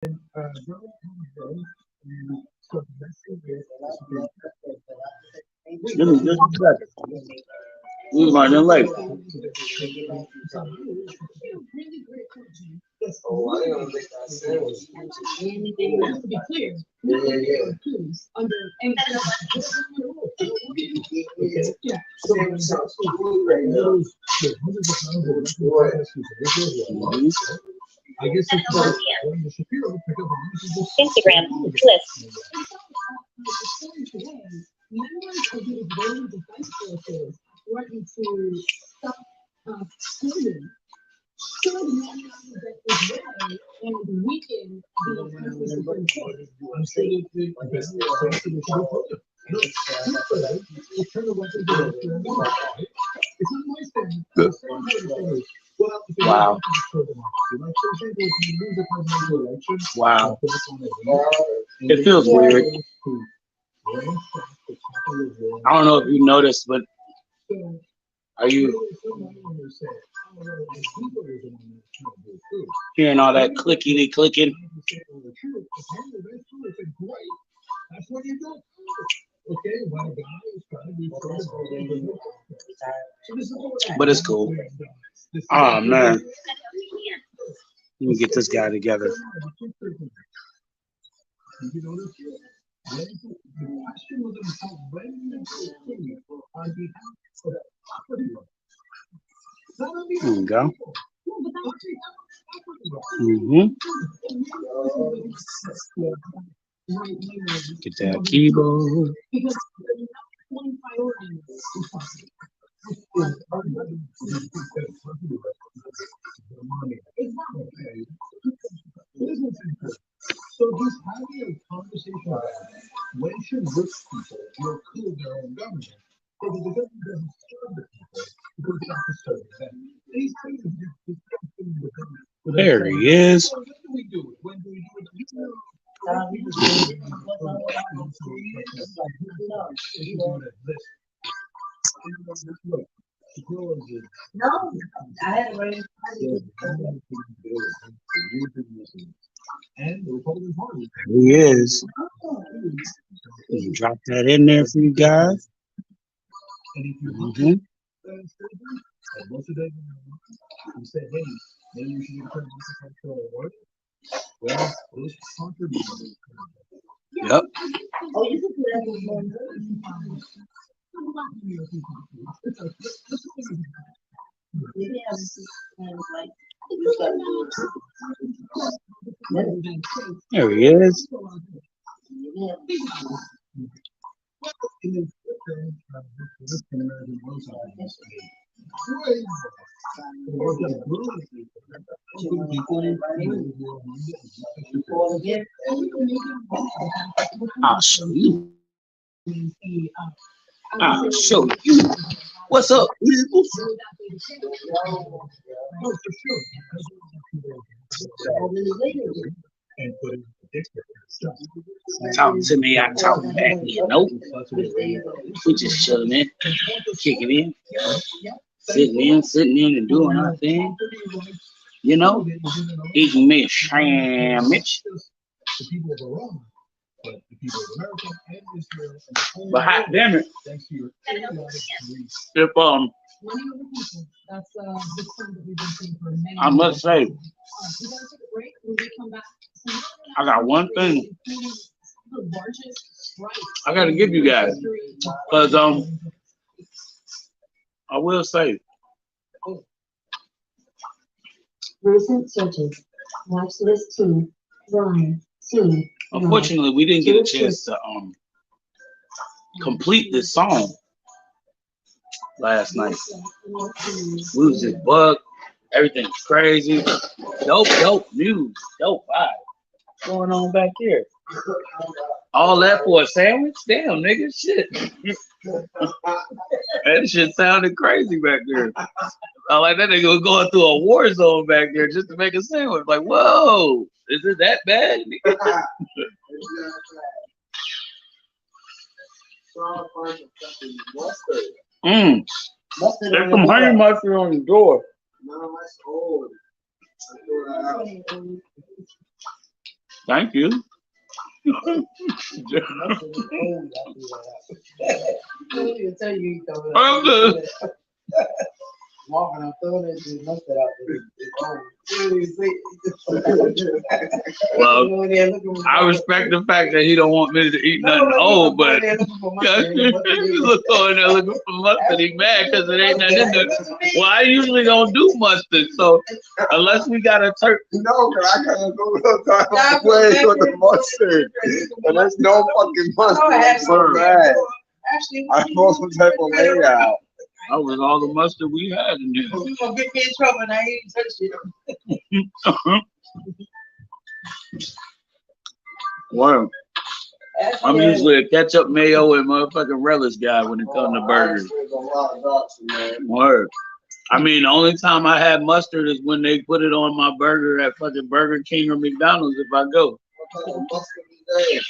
Give me just a second. We running late. Instagram list. Wow. Wow. It feels weird. I don't know if you noticed, but are you hearing all that clickety clicking? But it's cool. Oh man, let me get this guy together. There we go. Get that keyboard. There he is. He is. Drop that in there for you guys. Mhm. Yep. There he is. I'll show you. I'll show you. What's up, people? Talk to me, I talk back, you know. We just chilling, man. Kicking in, sitting in and doing our thing. You know, eating me a sandwich. But hot damn it, if I must say, I got one thing I gotta give you guys, cause I will say, Recent searches. Watch list 2. Line C. unfortunately, we didn't get a chance to complete this song last night. We was just bugged. Everything's crazy. Dope news. Dope vibe. What's going on back here? All that for a sandwich? Damn, nigga, shit. That shit sounded crazy back there. I like that nigga was going through a war zone back there just to make a sandwich. Like, whoa, is it that bad? There's some honey mustard on the door. Thank you. Mustard is old, I feel that. Don't even tell you he throwing I'm good. Walking, I'm throwing that shit mustard out there. It's old. You don't even say Well, You go in there looking for I respect the fact that he don't want me to eat No, nothing but old, you go in but there looking for yeah, mustard, and mustard you is- look over there looking for mustard. He mad because it ain't nothing in there. Well, I usually don't do mustard, so unless we got a turkey. No, cause I gotta go to the way with the mustard. And there's no fucking mustard. I'm so mad. Actually, I want some type of layout. That was all the mustard we had in there. You gonna get me in trouble and I ain't touch it. Well, I'm Actually, usually a ketchup, mayo, and motherfucking relish guy when it comes to burgers. There's a lot of options, man. Word. I mean, the only time I had mustard is when they put it on my burger at fucking Burger King or McDonald's if I go. What kind of mustard is that?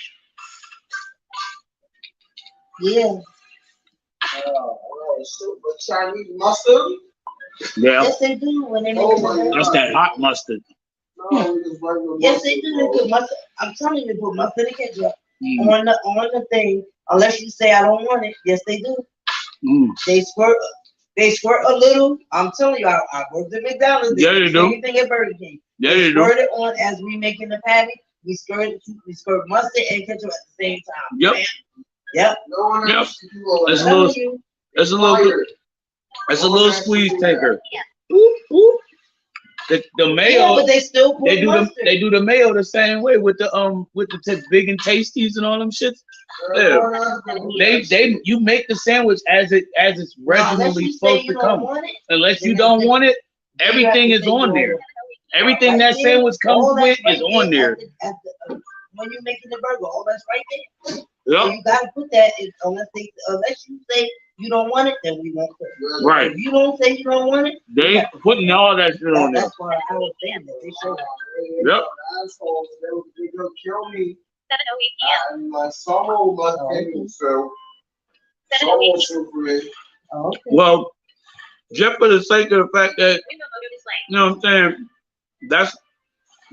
yeah. But Chinese mustard? Yeah, Yes, they do when they make Oh the my burger. that's that hot mustard. No, we just regular Yes, they mustard, do. They bro. put mustard. I'm telling you, they put mustard and ketchup Mm, on the thing. Unless you say I don't want it. Yes, they do. mm. They squirt. They squirt a little. I'm telling you, I worked at McDonald's. Yeah, you do. Anything at Burger King. Yeah, They you do. squirt it on as we making the patty. We squirt mustard and ketchup at the same time. Yep. Yep. No one Yep. else can do all It's that. a little- Telling you. It's a little, Fire. it's a little squeeze taker. Ooh, ooh. The Yeah, mayo, but they still put mustard. they do the mayo the same way with the big and tasties and all them shits. Yeah. No one else can do that. You make the sandwich as it's Now, unless regimentally you say supposed you to don't come. want it, Unless you then don't that's- want it, then you everything have is to say on you there. don't want it. Everything Right that there, sandwich comes all with that's is right on there. When you're making the burger, all that's right there. So Yep. you gotta put that in, unless you say you don't want it, then we won't put it. Right. If you don't say you don't want it, They ain't putting all that shit on there. that's why I was saying that they show that. Yep. Assholes, they gonna kill me. 7:08 p.m. And my summer must be so. 7:08 So great. Oh, okay. Well, just for the sake of the fact that, Window motor display. you know what I'm saying, that's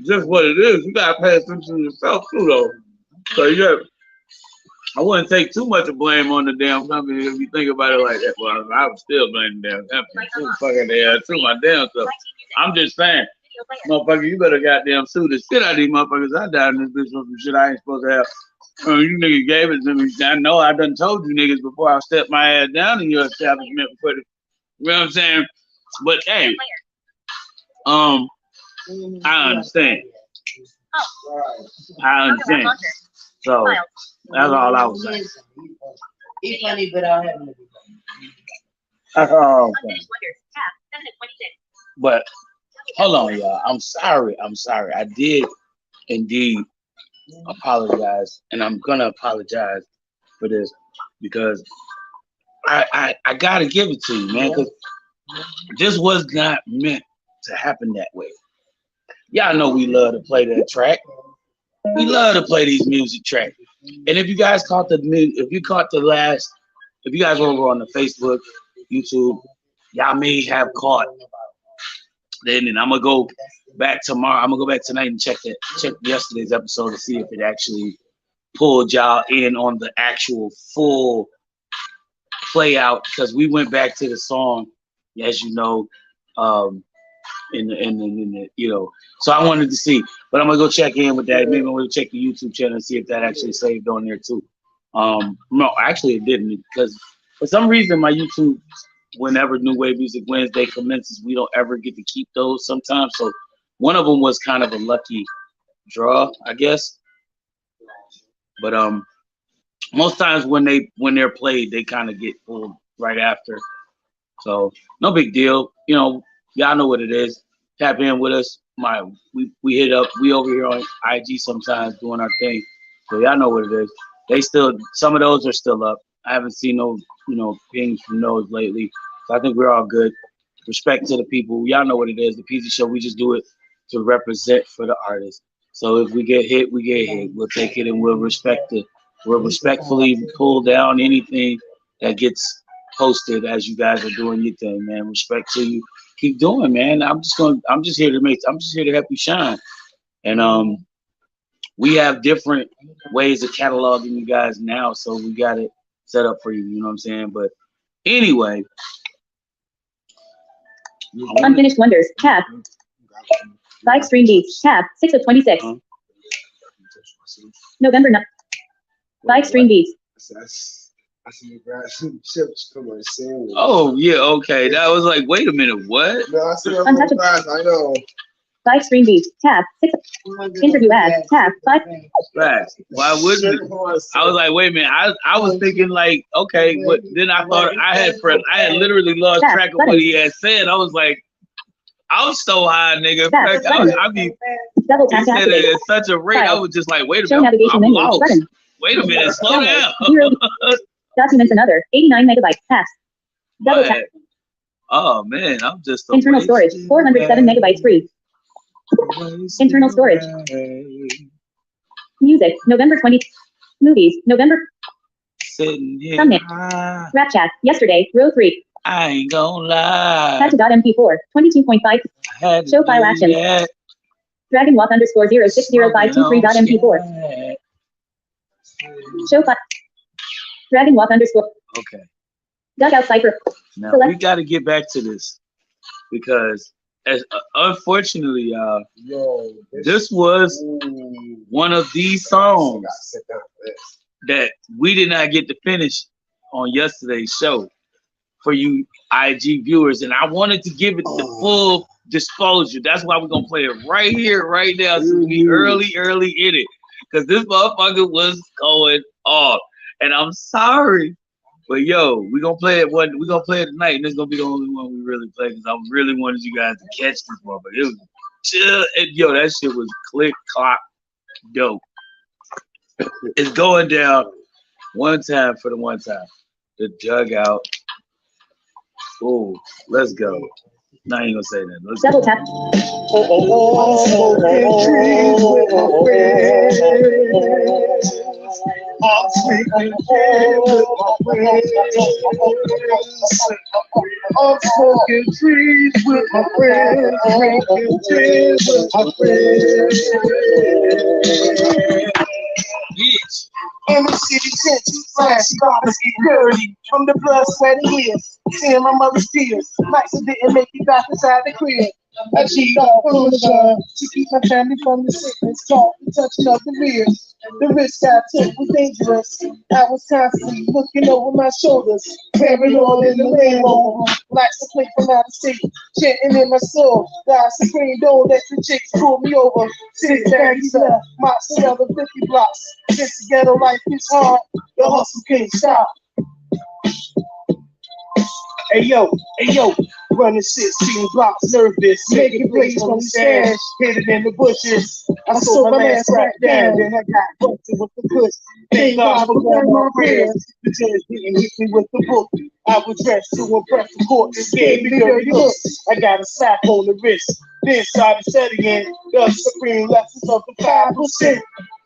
just what it is. You gotta pay attention to yourself too, though. So yeah, I wouldn't take too much of blame on the damn company if you think about it like that. Well, I would still blame the damn company too, fucking there too, my damn self. I'm just saying, Video player. motherfucker, you better goddamn sue the shit out of these motherfuckers. I died in this bitch for some shit I ain't supposed to have. You niggas gave it to me. I know I done told you niggas before I stepped my ass down in your establishment for the, you know what I'm saying? But hey, I understand. Right. I understand. So that's all I was saying. He's funny, but I'll have him to be funny. That's all I was saying. Unfinished wonders. Tab. 7:26. But hold on, y'all. I'm sorry. I did indeed apologize, and I'm gonna apologize for this because I gotta give it to you, man. Because this was not meant to happen that way. Y'all know we love to play that track. We love to play these music tracks. And if you guys caught if you guys were over on the Facebook, YouTube, y'all may have caught. Then I'm gonna go back tomorrow. I'm gonna go back tonight and check yesterday's episode to see if it actually pulled y'all in on the actual full play out, because we went back to the song, as you know, in the you know. So I wanted to see, but I'm gonna go check in with that. Maybe I'm gonna check the YouTube channel and see if that actually saved on there too. No, actually it didn't, because for some reason my YouTube, whenever New Wave Music Wednesday commences, we don't ever get to keep those sometimes. So one of them was kind of a lucky draw, I guess. But most times when they're played, they kind of get pulled right after. So no big deal. You know, y'all know what it is. Tap in with us. We hit up. We over here on IG sometimes doing our thing. So y'all know what it is. Some of those are still up. I haven't seen no, pings from those lately. So I think we're all good. Respect to the people. Y'all know what it is. The Peasy Show, we just do it to represent for the artists. So if we get hit, we get hit. We'll take it and we'll respectfully pull down anything that gets posted as you guys are doing your thing, man. Respect to you. Keep doing, man. I'm just here to help you shine. And we have different ways of cataloging you guys now, so we got it set up for you. You know what I'm saying? But anyway, Unfinished Wonders. Tab. 5 Stream Beats. Tab. 6 of 26. November 9. 5 Stream Beats. I see you grab some chips from my sandwich. oh yeah, okay. That was like, wait a minute, what? No, I see that Untouchable. fast. I know. 5 Stream Beats. Tab. 6. Interview ads. Tab. 5. Facts. Why wouldn't it? I was like, wait a minute. I was thinking like, okay, but then I thought I had literally lost track of what he had said. I was like, I was so high, nigga. In fact, I be Double he tap to said it activate. at such a rate. I was just like, wait a Show minute, navigation I'm menu. lost. Button. Wait a minute, slow down. Download. 0. Documents another. 89 megabytes. Pass. Double tap. Oh man, I'm just a Internal storage. 407 megabytes free. Internal storage. Music. November 20. Movies. November. Sitting here, Thumbnail. Rap chat. Yesterday. Row 3. I ain't gonna lie. Tata.mp4. 22.5. Show file actions. Dragon walk underscore 060523.mp4. Show file. Dragon walk underscore. Okay. Dugout cipher. Now Select. we got to get back to this because, as unfortunately, y'all, Yo, this was one of these songs that we did not get to finish on yesterday's show for you IG viewers, and I wanted to give it the full disclosure. That's why we're gonna play it right here, right now, since we early in it, because this motherfucker was going off, and I'm sorry. But yo, we're gonna play it tonight, and this is gonna be the only one we really play because I really wanted you guys to catch this motherfucker. It was chill, and yo, that shit was click clock dope. It's going down one time for the one time. The dugout. Oh, let's go. No, I ain't gonna say that. Let's Double go. tap. I'm smoking trees with my friends, smoking trees with my friends. Bitch. In the city trenches, flash stars get dirty from the blood, sweat, and years. Seeing my mother's tears, nights that didn't make it back inside the crib. I cheat off on the job to keep my family from the sickness, caught the touching of the rears. The risk I took was dangerous. I was constantly looking over my shoulders, paranoid in the Land Rover. Lights to play from out of state, chanting in my soul. God supreme, don't let the chicks pull me over. Sit back, up, mozzarella 50 blocks. This ghetto life is hard, the hustle can't stop. Hey yo, running 16 blocks, nervous, making plays from the stash, hidden in the bushes. I saw my last rap down, then I got busted with the push. Thank God for all my prayers. The judge didn't hit me with the book. I was dressed to impress the court, gave me dirty looks. I got a sack on the wrist, then started studying the supreme lessons of the 5%.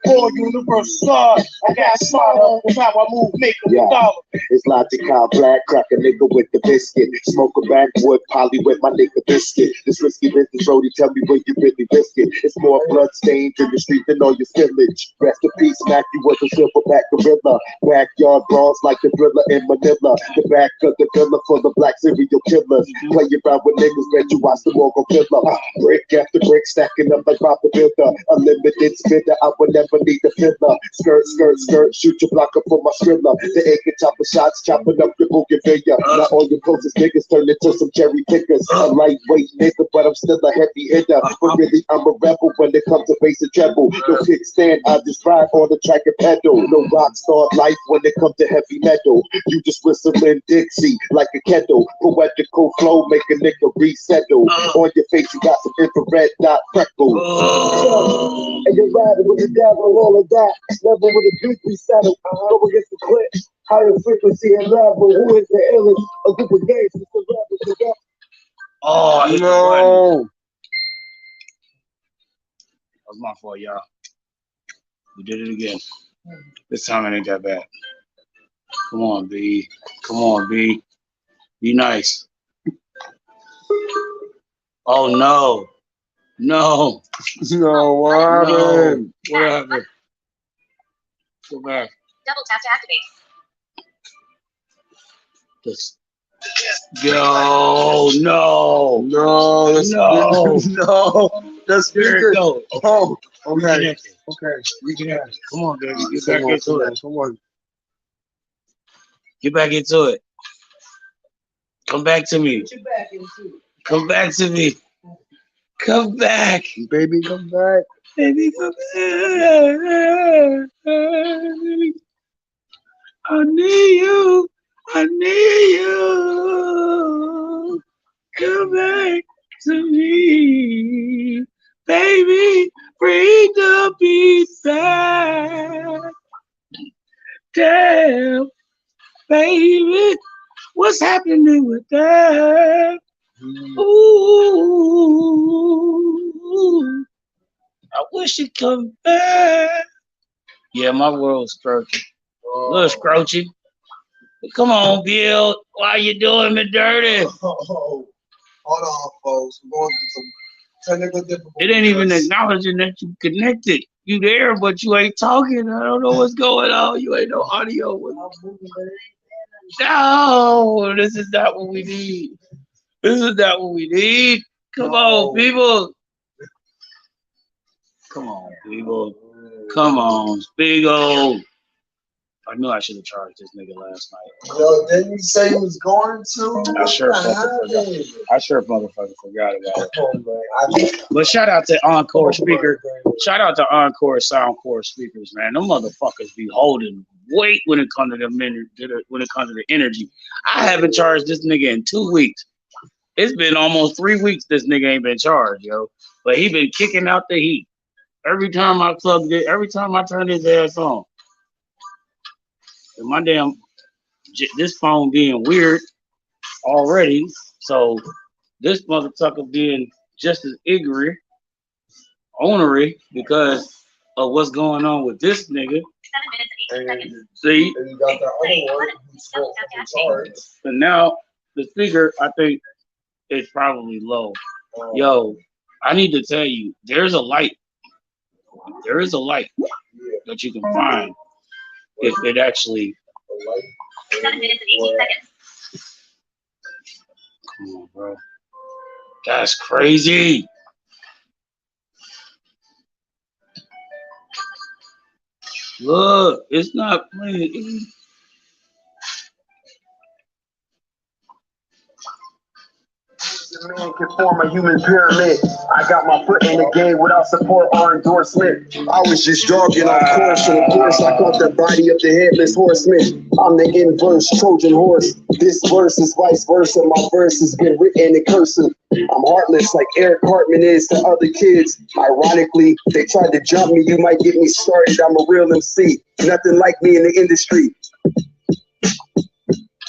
For universal God, I got smarter with how I move, make a dollar. It's logical, black, crack a nigga with the biscuit. Smoke a backwood, poly with my nigga biscuit. This risky business, Brody, tell me where you really risk it. It's more blood stains in the street than all your spillage. Rest in peace, Mac, you was a silverback gorilla. Backyard brawls like the thriller in Manila. The back of the villa for the black serial killers. Play around with niggas, bet you watch the Morgan Villa. Brick after brick, stacking up like Bob the Builder. Unlimited spitter, I would never need the filler. Skirt, skirt, skirt, shoot your blocker for my thriller. The acre chopper shots, chopping up your bougainvillea. Now all your closest niggas turn into some cherry pickers. A lightweight nigga, but I'm still a heavy hitter. But really, I'm a rebel when it comes to bass and treble. No kickstand, I just ride on the track and pedal. No rock star life when it comes to heavy metal. You just whistling Dixie like a kettle. Poetical flow, make a nigga resettle. On your face, you got some infrared dot freckles. And you're riding with the devil, all of that. Level with a beat we settle. Go against the clip. Higher frequency and level. Who is the illest? A group of gays. It's the rebels. Oh, hit the button. No. That was my fault, y'all. We did it again. This time it ain't that bad. Come on, B. Come on, B. Be nice. Oh no. No. No, what happened? What happened? Go back. Double tap to activate. Just go. No. No, that's No. no. That's There speaker. it goes. Oh, okay. Reconnect it. Okay. Reconnect it. Come on, baby. Get Come back on, into it. come on. Get back into it. Come back to me. Put your back into it. Come back to me. Come back. Baby, come back. Baby, come back. I need you. I need you. Come back to me. Baby, bring the beat back. Damn, baby, what's happening with that? Ooh, I wish you'd come back. Yeah, my world's scroochy. A little scroochy. But come on, Bill. Why you doing me dirty? Oh, hold on, folks. We're going through some technical difficulties. It ain't even acknowledging that you connected. You there, but you ain't talking. I don't know what's going on. You ain't no audio. No, this is not what we need. This is not what we need. Come on, people. Come on, people. Come on, Spiegel. I knew I should have charged this nigga last night. Yo, didn't you say he was going to? I sure fucking forgot. I sure motherfucking forgot about it. Oh, man. I think But shout out to Encore Speaker. Shout out to Encore Soundcore speakers, man. Them motherfuckers be holding weight when it comes to the when it comes to the energy. I haven't charged this nigga in 2 weeks. It's been almost 3 weeks this nigga ain't been charged, yo. But he been kicking out the heat. Every time I plugged it, every time I turned his ass on. And my damn, this phone being weird already. So this motherfucker being just as ignorant, ornery, because of what's going on with this nigga. 7 minutes and 18 seconds. See? and you got that other one who's still fucking charged. And now the speaker, I think, is probably low. Yo, I need to tell you, there's a light. There is a light that you can find if it actually. 7 minutes and 18 seconds. Come on, bro. That's crazy. Look, it's not playing. Man can form a human pyramid. I got my foot in the game without support or endorsement. I was just jogging on course, and of course I caught the body of the headless horseman. I'm the inverse Trojan horse. This verse is vice versa. My verse has been written in cursive. I'm heartless like Eric Cartman is to other kids. Ironically, they tried to jump me. You might get me started. I'm a real MC. Nothing like me in the industry.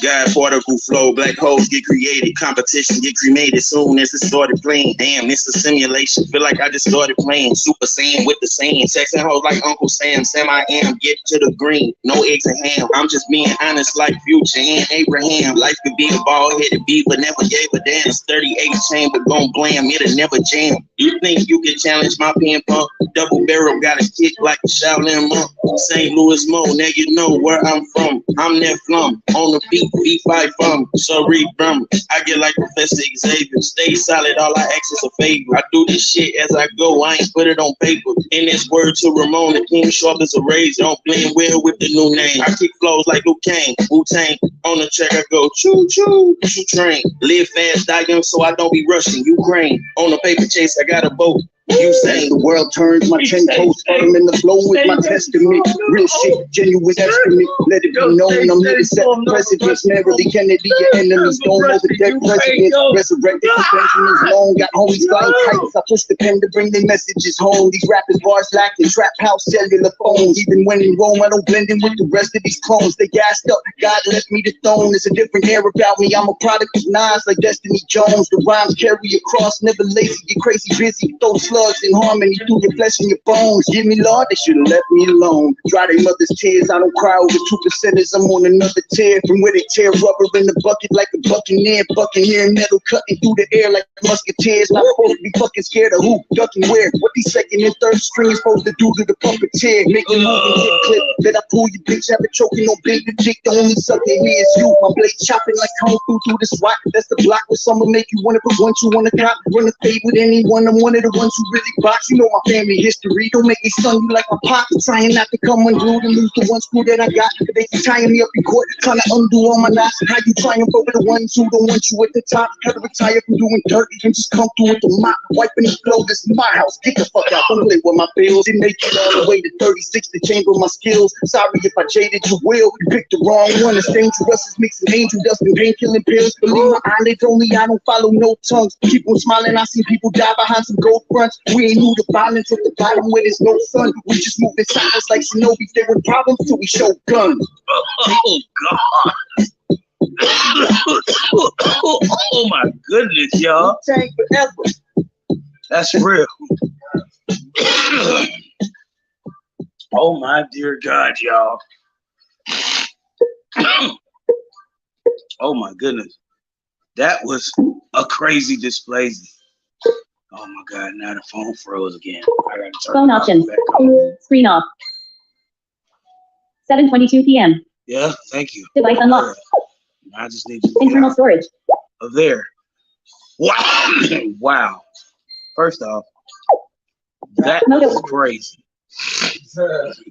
God, particle flow, black holes get created, competition get cremated soon as it started playing. Damn, it's a simulation. Feel like I just started playing Super Saiyan with the same. Texting hoes like Uncle Sam, I am, get to the green, no eggs and ham. I'm just being honest like Future and Abraham. Life could be a bald-headed beaver, never gave a damn. 38 chain, but gon' blam, it'll never jam. You think you can challenge my pin pump? Double barrel got a kick like a Shaolin monk. St. Louis Mo, now you know where I'm from. I'm that flum on the beat. V5 from cerebrum. I get like Professor Xavier. Stay solid, all I ask is a favor. I do this shit as I go, I ain't put it on paper. In this word to Ramon, the king sharp as a razor. Don't blend well with the new name. I kick flows like Luke Kane, Wu-Tang. On the track I go choo choo, choo train. Live fast, die young, so I don't be rushing. Ukraine. On the paper chase, I got a boat. You say the world turns, my chain post, firm in the flow with my testament. Real shit, genuine estimate. Let it be known I'm here to set precedents. Merely Kennedy, your enemies don't know the dead presidents. Resurrected from Benjamin's long, got homies flying kites. I push the pen to bring their messages home. These rappers bars lacking, trap house, cellular phones. Even when in Rome, I don't blend in with the rest of these clones. They gassed up, God left me the throne. There's a different air about me. I'm a product of Nas like Destiny Jones. The rhymes carry across, never lazy, get crazy busy, throw slow. thugs in harmony through your flesh and your bones. Give me Lord, they should've left me alone. Dry their mother's tears, I don't cry over 2%. I'm on another tear from where they tear rubber in the bucket like a buccaneer. Bucking here, metal cutting through the air like musketeers. Not supposed to be fucking scared of who, ducking where. What these second and third strings supposed to do to the puppeteer? Make you move and get clipped. Let I pull your bitch, have it choking on bait. The dick, the only sucker here is you. My blade chopping like kung fu through the SWAT. That's the block where someone make you wanna put one, you wanna cop. Run a fade with anyone, I'm one of the ones who really box. You know my family history. Don't make me stun you like my pop. Trying not to come unglued and lose the one screw that I got. They keep tying me up in court, trying to undo all my knots. How you triumph over the ones who don't want you at the top? Had to retire from doing dirt and just come through with the mop. Wiping the flow, this is my house. Get the fuck out, don't play with my bills. Didn't make it all the way to 36 to chamber my skills. Sorry if I jaded you will. You picked the wrong one. It's dangerous as mixing angel dust and painkilling pills. Believe my eyelids only, I don't follow no tongues. Keep on smiling, I see people die behind some gold fronts. We ain't new to violence at the bottom where there's no sun. We just move in silence like shinobi. There were problems till we show guns. Oh God. Oh my goodness, y'all. Tank forever. That's real. Oh my dear God, y'all. Oh my goodness. That was a crazy display. Oh my God, now the phone froze again. I gotta turn Phone it options. back on. Screen off. 7:22 p.m. Yeah, thank you. Device unlocked. I just need you to Internal storage. there. Wow. Wow. First off, that was crazy.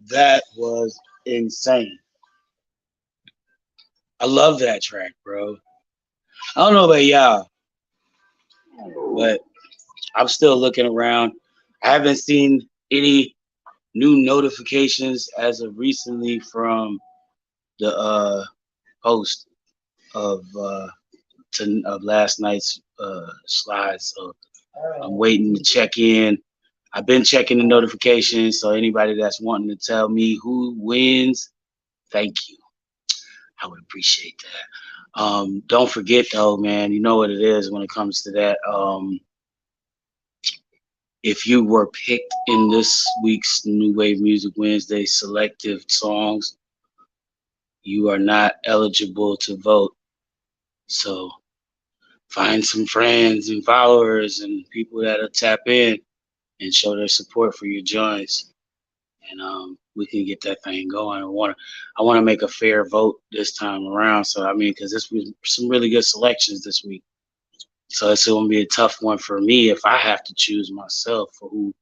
That was insane. I love that track, bro. I don't know about y'all, but I'm still looking around. I haven't seen any new notifications as of recently from the post of last night's slides. So I'm waiting to check in. I've been checking the notifications, so anybody that's wanting to tell me who wins, thank you. I would appreciate that. Don't forget though, man, you know what it is when it comes to that. If you were picked in this week's New Wave Music Wednesday selective songs, you are not eligible to vote. So find some friends and followers and people that'll tap in and show their support for your joints, and we can get that thing going. I want to make a fair vote this time around. So I mean, because this was some really good selections this week. So it's going to be a tough one for me if I have to choose myself for who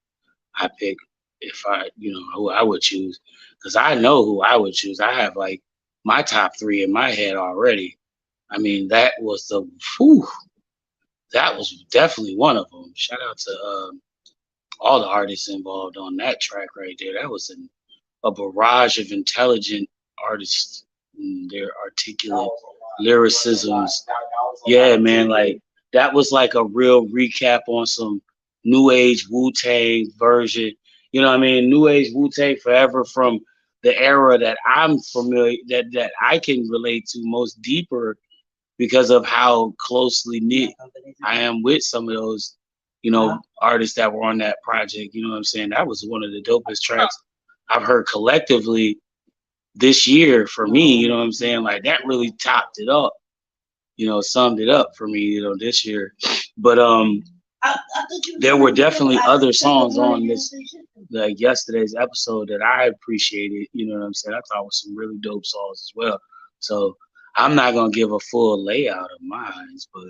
I pick. If I, who I would choose, because I know who I would choose. I have like my top 3 in my head already. I mean, that was that was definitely one of them. Shout out to all the artists involved on that track right there. That was a barrage of intelligent artists and their articulate lyricisms. Yeah, man, like that was like a real recap on some new age Wu-Tang version. You know what I mean? New age Wu-Tang forever from the era that I'm familiar, that I can relate to most deeper because of how closely knit I am with some of those, artists that were on that project. You know what I'm saying? That was one of the dopest tracks I've heard collectively this year for me. You know what I'm saying? Like that really topped it up, summed it up for me, this year. But there were definitely other songs on this, like yesterday's episode, that I appreciated. You know what I'm saying? I thought was some really dope songs as well. So I'm not gonna give a full layout of mine, but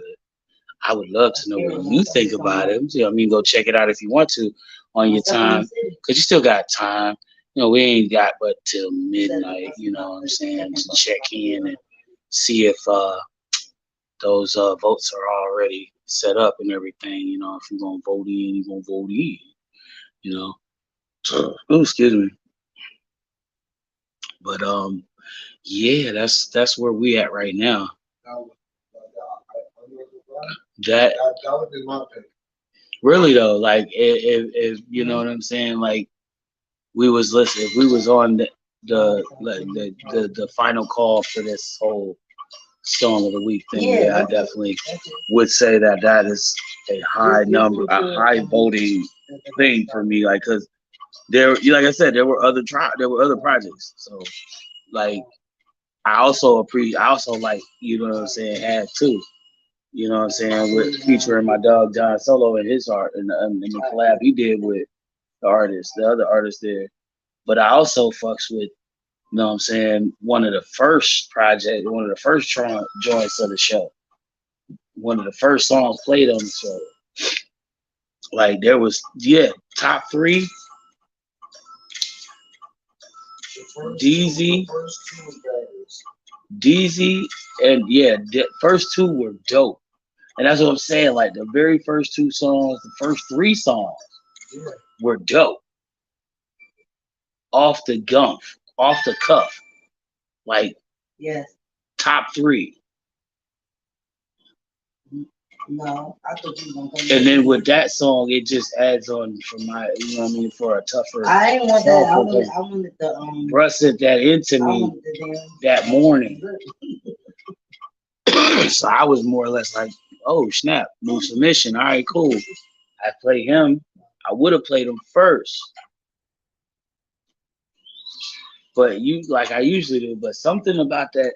I would love to know what you think about it. I mean, go check it out if you want to on your time, because you still got time. We ain't got but till midnight, you know what I'm saying, to check in and see if those votes are already set up and everything. If you're gonna vote in, you're gonna vote in, Oh, excuse me. But yeah, that's where we at right now. That would be my pick. Really though, like if you know what I'm saying, like we was listening, if we was on the final call for this whole song of the week thing. Yeah, I definitely would say that that is a high number, a high voting thing for me. Like, cause there, like I said, there were other projects. So, like, I also like, you know what I'm saying, Had too. You know what I'm saying, with featuring my dog John Solo and his art and the collab he did with the other artists there. But I also fucks with, you know what I'm saying, one of the first joints of the show. One of the first songs played on the show. Like, there was, top 3. DZ, and the first 2 were dope. And that's what I'm saying. Like, the very first 2 songs, the first 3 songs were dope. Off the cuff. Like, top 3. No, I thought you were gonna come. And then with that song, it just adds on for my, you know what I mean, for a tougher. I didn't want that. I wanted the Russ sent that into me that morning. So I was more or less like, oh snap, new submission. All right, cool. I play him. I would have played him first. But like I usually do, but something about that.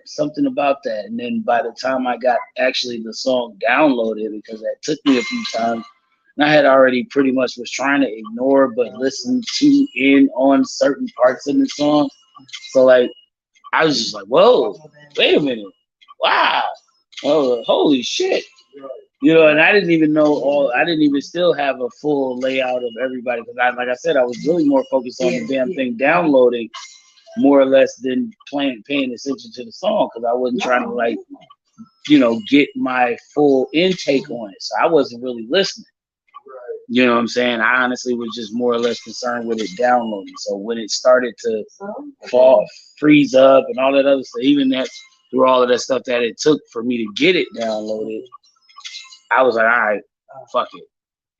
And then by the time I got actually the song downloaded, because that took me a few times, and I had already pretty much was trying to ignore but listen to in on certain parts of the song. So like, I was just like, whoa, wait a minute. Wow. Oh, holy shit. You know, and I didn't even still have a full layout of everybody, because like I said, I was really more focused on the damn thing downloading more or less than paying attention to the song, because I wasn't trying to, like, you know, get my full intake on it. So I wasn't really listening. You know what I'm saying? I honestly was just more or less concerned with it downloading. So when it started to freeze up and all that other stuff, even that through all of that stuff that it took for me to get it downloaded, I was like, all right, fuck it.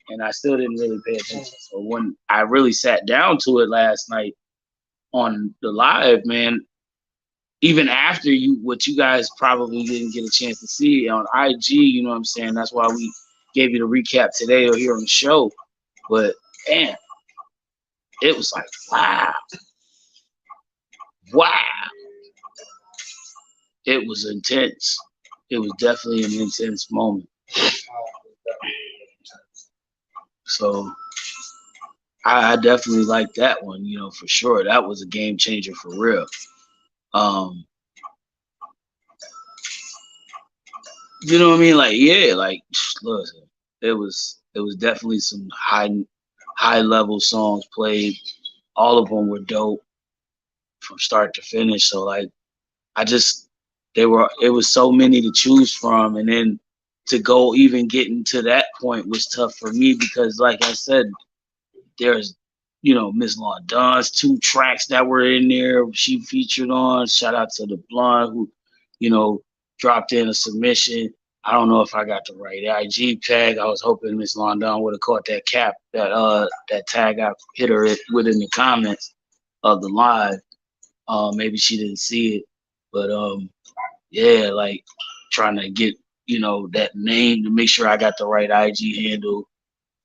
And I still didn't really pay attention. So when I really sat down to it last night on the live, man, even after what you guys probably didn't get a chance to see on IG, you know what I'm saying? That's why we gave you the recap today or here on the show. But damn, it was like, wow. It was intense. It was definitely an intense moment. So I definitely like that one, you know, for sure. That was a game changer for real. You know what I mean? Like, yeah, like, listen, it was definitely some high level songs played. All of them were dope from start to finish. So like, it was so many to choose from, and then to go even getting to that point was tough for me, because like I said, there's, you know, Miss LaDon's 2 tracks that were in there she featured on. Shout out to the Blonde, who, you know, dropped in a submission. I don't know if I got the right IG tag. I was hoping Miss LaDon would have caught that cap, that tag I hit her with in the comments of the live. Maybe she didn't see it, but yeah, like trying to get, you know, that name to make sure I got the right IG handle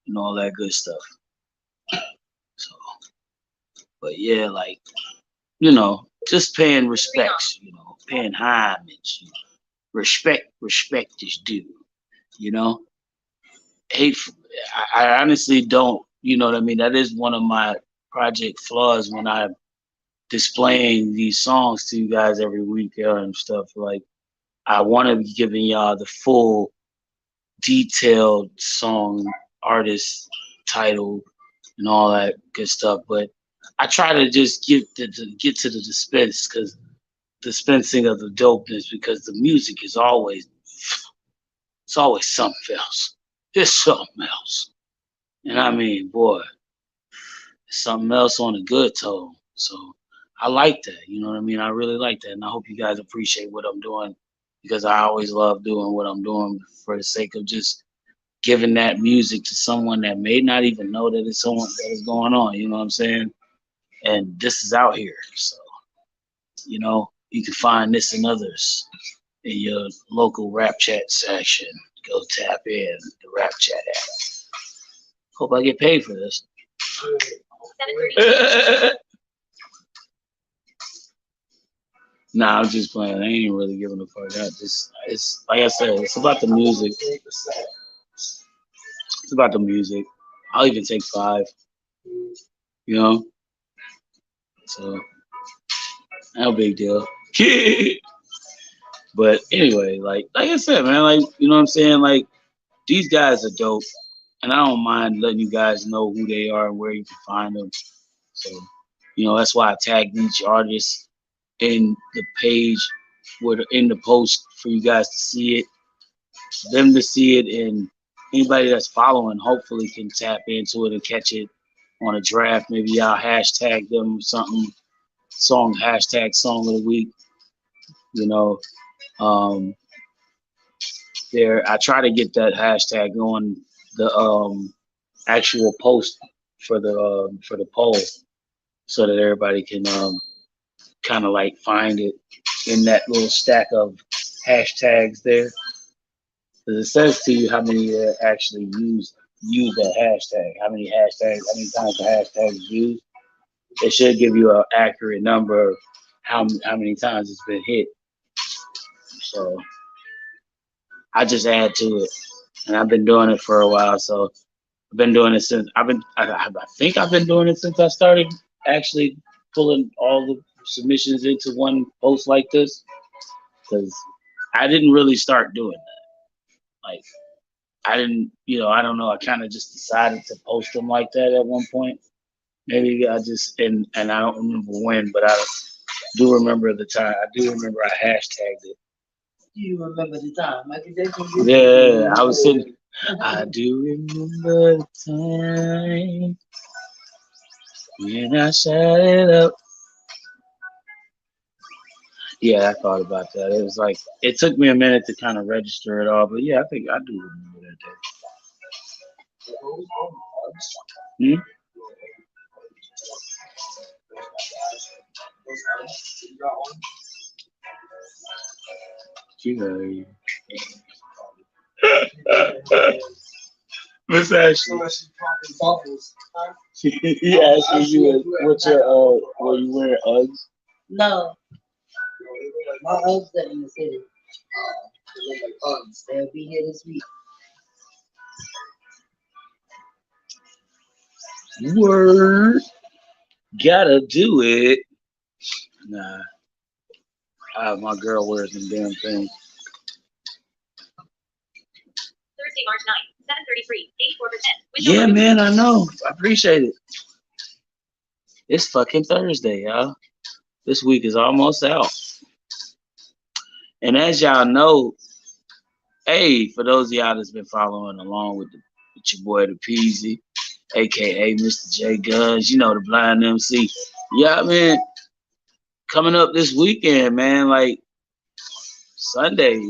and all that good stuff. So, but yeah, like, you know, just paying respects, you know, paying homage, you know, respect is due, you know. I honestly don't, you know what I mean? That is one of my project flaws when I'm displaying these songs to you guys every week and stuff. Like, I want to be giving y'all the full detailed song, artist, title, and all that good stuff, but I try to just get to the dispensing of the dopeness, because the music is always something else. It's something else. And I mean, boy, it's something else on a good tone. So I like that, you know what I mean? I really like that, and I hope you guys appreciate what I'm doing, because I always love doing what I'm doing for the sake of just giving that music to someone that may not even know that it's someone that is going on, you know what I'm saying? And this is out here, so, you know, you can find this and others in your local rap chat section. Go tap in the rap chat app. Hope I get paid for this. 7:30. Nah, I'm just playing. I ain't really giving a fuck. It's like I said, it's about the music. It's about the music. I'll even take 5. You know, so no big deal. But anyway, like I said, man, like you know what I'm saying, like these guys are dope, and I don't mind letting you guys know who they are and where you can find them. So, you know, that's why I tagged each artist in the page, in the post for you guys to see it, them to see it, and anybody that's following hopefully can tap into it and catch it on a draft. Maybe y'all hashtag them something, hashtag song of the week. You know, there I try to get that hashtag on the actual post for the poll, so that everybody can kind of like find it in that little stack of hashtags there. Because it says to you how many actually use that hashtag, how many times the hashtag is used. It should give you an accurate number of how many times it's been hit. So I just add to it, and I've been doing it for a while. So I've been doing it since I think I've been doing it since I started actually pulling all the submissions into one post like this, because I didn't really start doing that. Like I didn't, I don't know. I kind of just decided to post them like that at one point. Maybe I just and I don't remember when, but I do remember the time. I do remember I hashtagged it. You remember the time, Michael Jackson? Yeah, I was sitting. I do remember the time when I shut it up. Yeah, I thought about that. It was like it took me a minute to kind of register it all, but yeah, I think I do remember that day. Miss Ashley. He asking you what your were you wearing Uggs? No. My Uggs are in the city. They'll be here this week. Word. Gotta do it. Nah. My girl wears them damn things. Thursday, March 9th, 7:33, 84%. Yeah, man, I know. I appreciate it. It's fucking Thursday, y'all. This week is almost out. And as y'all know, hey, for those of y'all that's been following along with your boy, the Peasy, aka Mr. J Guns, the Blind MC. Yeah, man, coming up this weekend, man, like Sunday,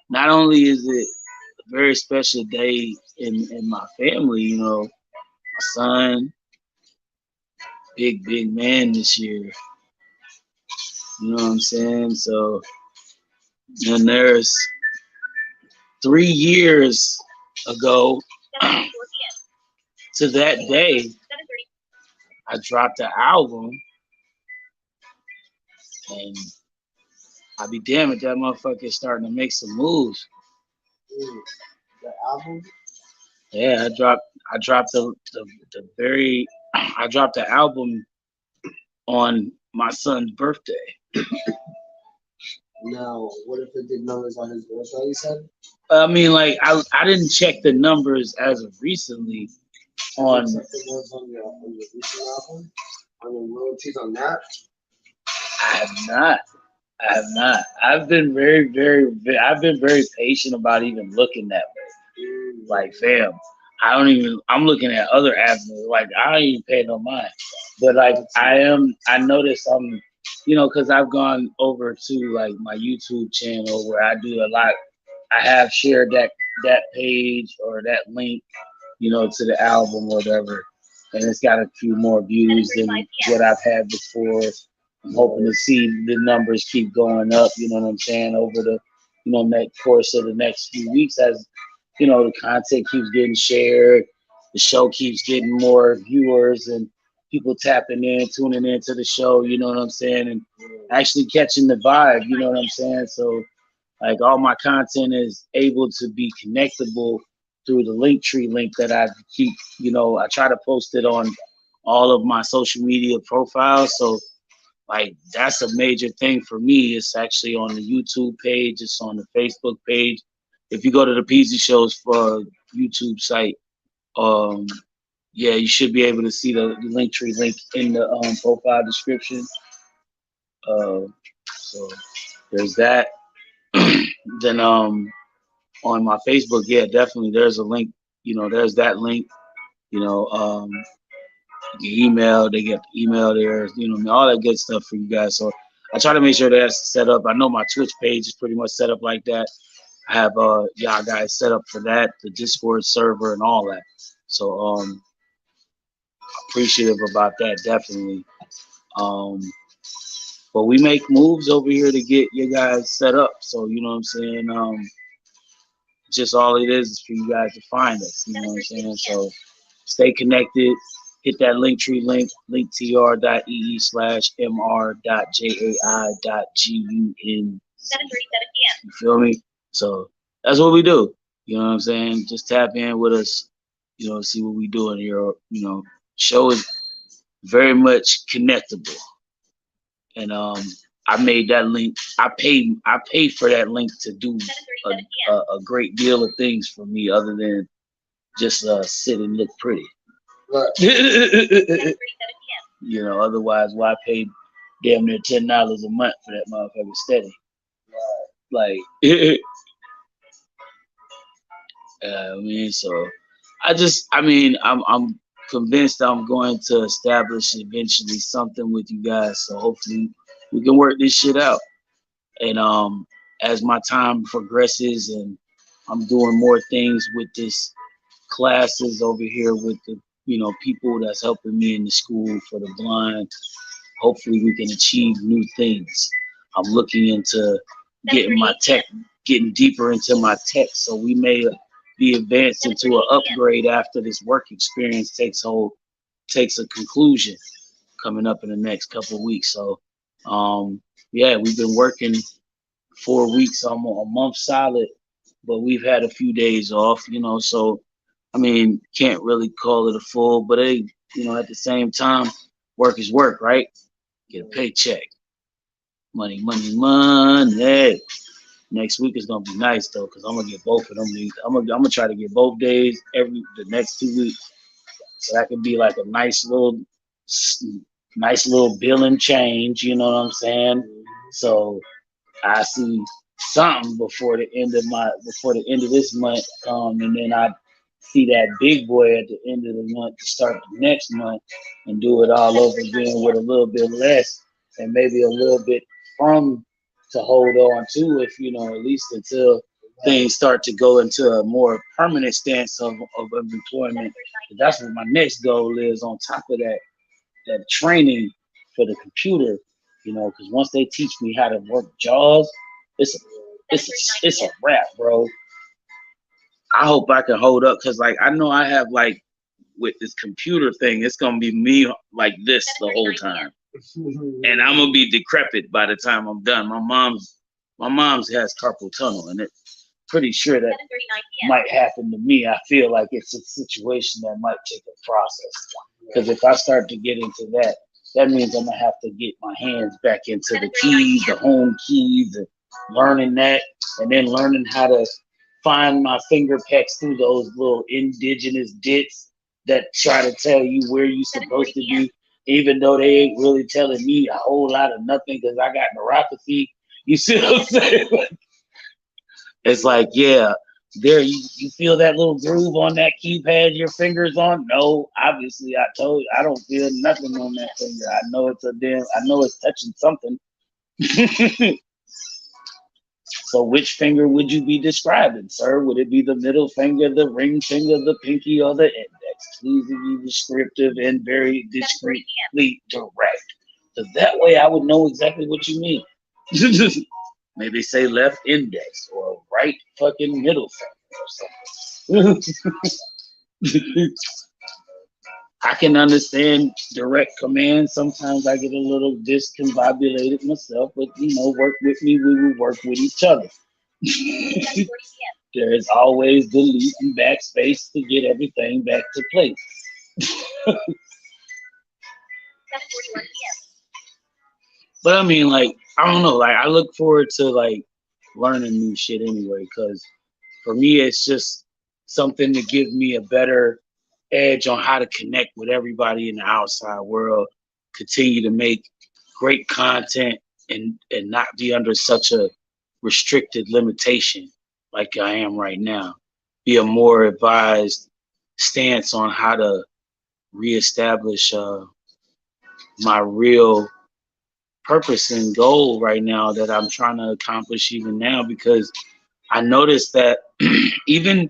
not only is it a very special day in my family, my son, big man this year. You know what I'm saying? So, and there's 3 years ago to that day, I dropped an album, and I'll be damned if that motherfucker is starting to make some moves. The album? Yeah, I dropped the album on my son's birthday. No, what if it did numbers on his birthday, you said? I mean, like, I didn't check the numbers as of recently on. Check the ones on your recent album? On your royalties on that? I have not. I've been I've been very patient about even looking that way. Like, fam, I'm looking at other avenues. Like, I don't even pay no mind. But, like, I noticed because I've gone over to, like, my YouTube channel where I do a lot. I have shared that page or that link, to the album or whatever. And it's got a few more views than what I've had before. I'm hoping to see the numbers keep going up, you know what I'm saying, over the, next course of the next few weeks as, the content keeps getting shared, the show keeps getting more viewers and people tapping in, tuning into the show, you know what I'm saying, and actually catching the vibe, you know what I'm saying? So like all my content is able to be connectable through the Linktree link that I keep, I try to post it on all of my social media profiles. So like that's a major thing for me. It's actually on the YouTube page, it's on the Facebook page. If you go to the Peasy Show's for YouTube site, yeah, you should be able to see the Linktree link in the profile description. So there's that. Then on my Facebook, yeah, definitely there's a link. There's that link. You email, they get the email there. All that good stuff for you guys. So I try to make sure that's set up. I know my Twitch page is pretty much set up like that. I have y'all guys set up for that, the Discord server and all that. So appreciative about that, definitely. But we make moves over here to get you guys set up. So you know what I'm saying? Just all it is for you guys to find us. You know what I'm saying? So stay connected. Hit that Linktree link, linktr.ee/mr.jai.gun. 7:37 p.m. You feel me? So that's what we do. You know what I'm saying? Just tap in with us. See what we doing here. Show is very much connectable. And I made that link. I paid for that link to do a great deal of things for me, other than just sit and look pretty. Right. Otherwise, why pay damn near $10 a month for that motherfucker steady? Right. Like, so I'm convinced I'm going to establish eventually something with you guys. So hopefully we can work this shit out. And as my time progresses and I'm doing more things with this classes over here with the people that's helping me in the school for the blind, hopefully we can achieve new things. I'm looking into getting deeper into my tech, so we may be advanced into an upgrade after this work experience takes a conclusion coming up in the next couple of weeks. So yeah, we've been working 4 weeks, almost a month solid, but we've had a few days off, so can't really call it a full, but at the same time, work is work, right? Get a paycheck. Money. Next week is gonna be nice though, because I'm gonna get both of them. I'm gonna try to get both days the next 2 weeks. So that could be like a nice little billing change, you know what I'm saying? So I see something before the end of this month and then I see that big boy at the end of the month to start the next month and do it all over again with a little bit less and maybe a little bit to hold on to, if at least until things start to go into a more permanent stance of employment. That's what my next goal is, on top of that training for the computer, because once they teach me how to work JAWS, it's a wrap, bro. I hope I can hold up, because like I know I have, like, with this computer thing, it's gonna be me like this the whole time. And I'm gonna be decrepit by the time I'm done. My mom's has carpal tunnel, and it's pretty sure that might happen to me. I feel like it's a situation that might take a process, because if I start to get into that, that means I'm gonna have to get my hands back into the keys, the home keys, and learning that, and then learning how to find my finger pecks through those little indigenous dits that try to tell you where you're supposed to be, even though they ain't really telling me a whole lot of nothing, because I got neuropathy. You see what I'm saying? It's like, yeah, there you feel that little groove on that keypad your fingers on? No, obviously I told you I don't feel nothing on that finger. I know it's touching something. So which finger would you be describing, sir? Would it be the middle finger, the ring finger, the pinky, or the index? Please be descriptive and very discreetly direct. Because that way I would know exactly what you mean. Maybe say left index or right fucking middle finger or something. I can understand direct commands. Sometimes I get a little discombobulated myself, but work with me, we will work with each other. 7:40 p.m. There is always delete and backspace to get everything back to place. 7:41 p.m. But I mean, like, I don't know, like, I look forward to like learning new shit anyway, because for me, it's just something to give me a better edge on how to connect with everybody in the outside world, continue to make great content and not be under such a restricted limitation like I am right now. Be a more advised stance on how to reestablish my real purpose and goal right now that I'm trying to accomplish even now, because I noticed that even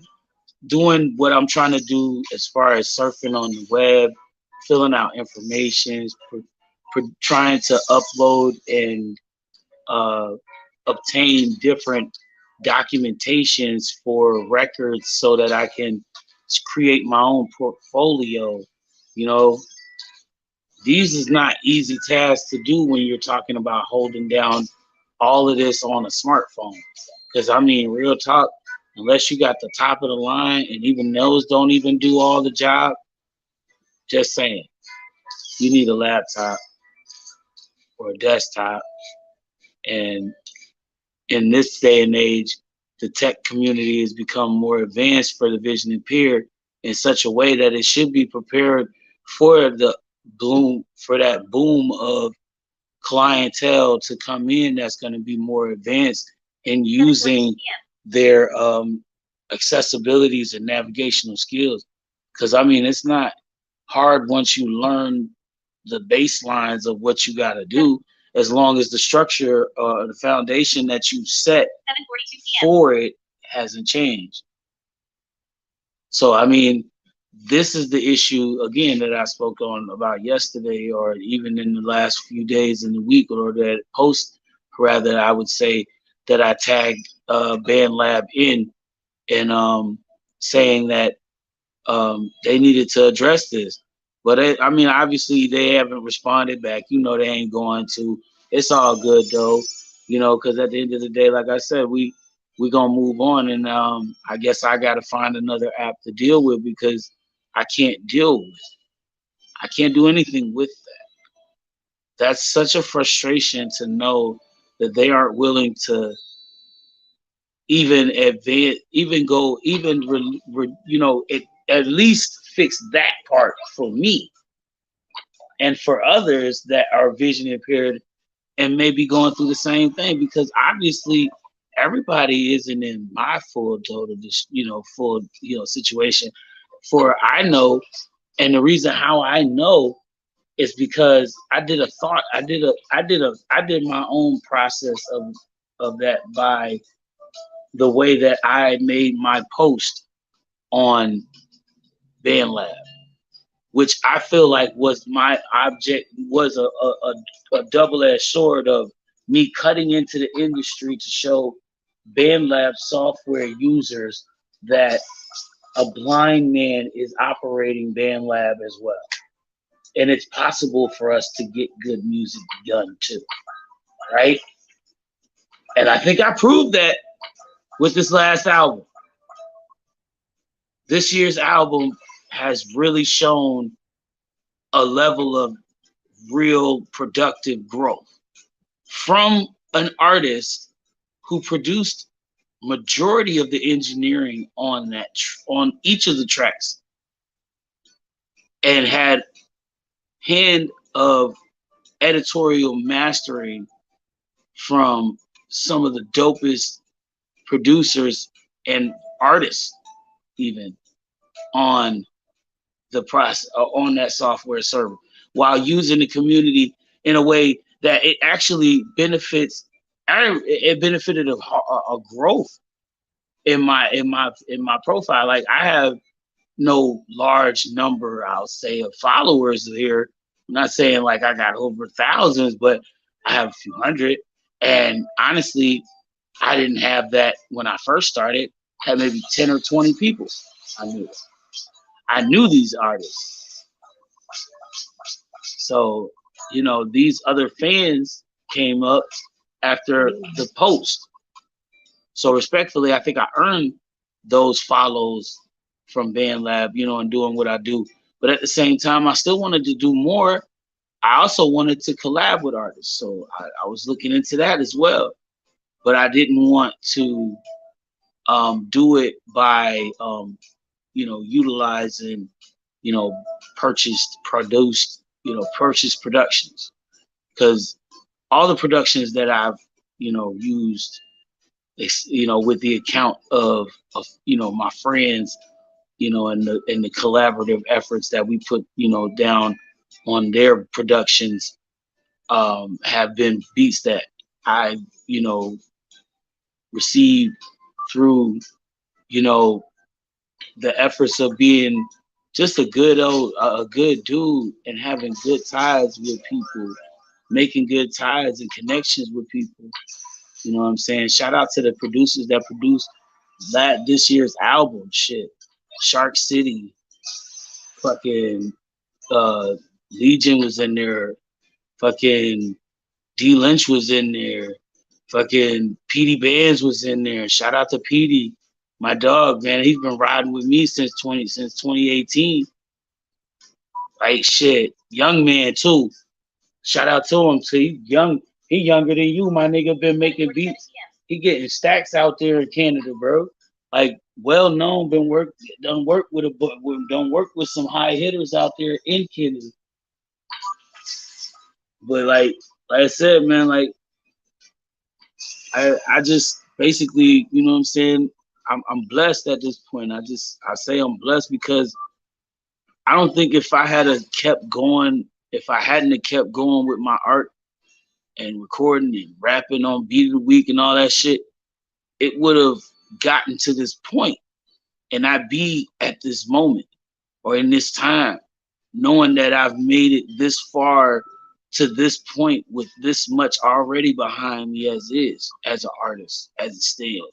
doing what I'm trying to do as far as surfing on the web, filling out information, trying to upload and obtain different documentations for records so that I can create my own portfolio. These is not easy tasks to do when you're talking about holding down all of this on a smartphone. Because I mean, real talk, unless you got the top of the line, and even those don't even do all the job, just saying, you need a laptop or a desktop. And in this day and age, the tech community has become more advanced for the vision impaired in such a way that it should be prepared for that boom of clientele to come in that's going to be more advanced in using their accessibilities and navigational skills. Because I mean, it's not hard once you learn the baselines of what you got to do, as long as the structure or the foundation that you set for it hasn't changed. So I mean, this is the issue again that I spoke on about yesterday, or even in the last few days in the week, or that post, rather, I would say, that I tagged BandLab in, and saying that they needed to address this. But I mean, obviously they haven't responded back. They ain't going to. It's all good though, because at the end of the day, like I said, we gonna move on, and I guess I gotta find another app to deal with, because I can't deal with it. I can't do anything with that. That's such a frustration to know that they aren't willing to even advance, at least fix that part for me and for others that are vision impaired and maybe going through the same thing, because obviously everybody isn't in my full situation. For I know, and the reason how I know is because I did my own process of that by the way that I made my post on BandLab, which I feel like was my object, was a double-edged sword of me cutting into the industry to show BandLab software users that a blind man is operating BandLab as well. And it's possible for us to get good music done too, right? And I think I proved that with this last album. This year's album has really shown a level of real productive growth from an artist who produced majority of the engineering on on each of the tracks, and had hand of editorial mastering from some of the dopest producers and artists even on the process, on that software server, while using the community in a way that it actually benefited a growth in my profile. Like, I have no large number, I'll say, of followers here, I'm not saying like I got over thousands, but I have a few hundred. And honestly, I didn't have that when I first started. I had maybe 10 or 20 people I knew. I knew these artists. So, you know, these other fans came up after the post. So respectfully, I think I earned those follows from BandLab, you know, and doing what I do. But at the same time, I still wanted to do more. I also wanted to collab with artists. So I was looking into that as well. But I didn't want to do it by, you know, utilizing, you know, purchased productions. Because all the productions that I've, you know, used, you know, with the account of you know, my friends, you know, and the collaborative efforts that we put, you know, down on their productions, have been beats that I, you know, received through, you know, the efforts of being just a good dude and having good ties with people, making good ties and connections with people. You know what I'm saying? Shout out to the producers that produced this year's album. Shit, Shark City, fucking Legion was in there, fucking D Lynch was in there, fucking Petey Bands was in there. Shout out to Petey, my dog, man. He's been riding with me since 2018. Like shit, young man too. Shout out to him. So he younger than you, my nigga. Been making beats. He getting stacks out there in Canada, bro. Like well known, done work with some high hitters out there in Canada. But like I said, man, like I just basically, you know what I'm saying? I'm blessed at this point. I say I'm blessed because I don't think if I hadn't kept going with my art and recording and rapping on Beat of the Week and all that shit, it would have gotten to this point, and I'd be at this moment or in this time, knowing that I've made it this far to this point with this much already behind me as is, as an artist, as it stands.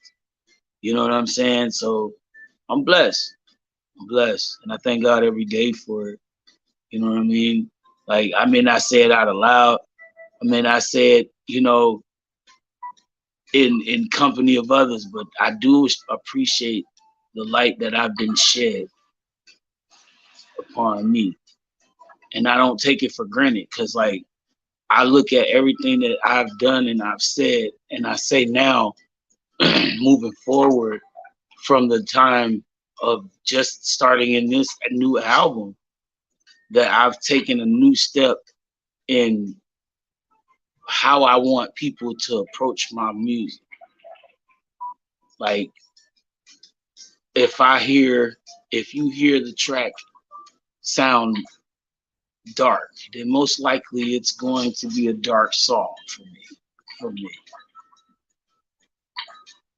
You know what I'm saying? So I'm blessed. And I thank God every day for it. You know what I mean? Like, I may not say it out loud. I may not say it, you know, in company of others, but I do appreciate the light that I've been shed upon me. And I don't take it for granted, because like I look at everything that I've done and I've said, and I say now, moving forward from the time of just starting in this new album, that I've taken a new step in how I want people to approach my music. Like, if you hear the track sound dark, then most likely it's going to be a dark song for me.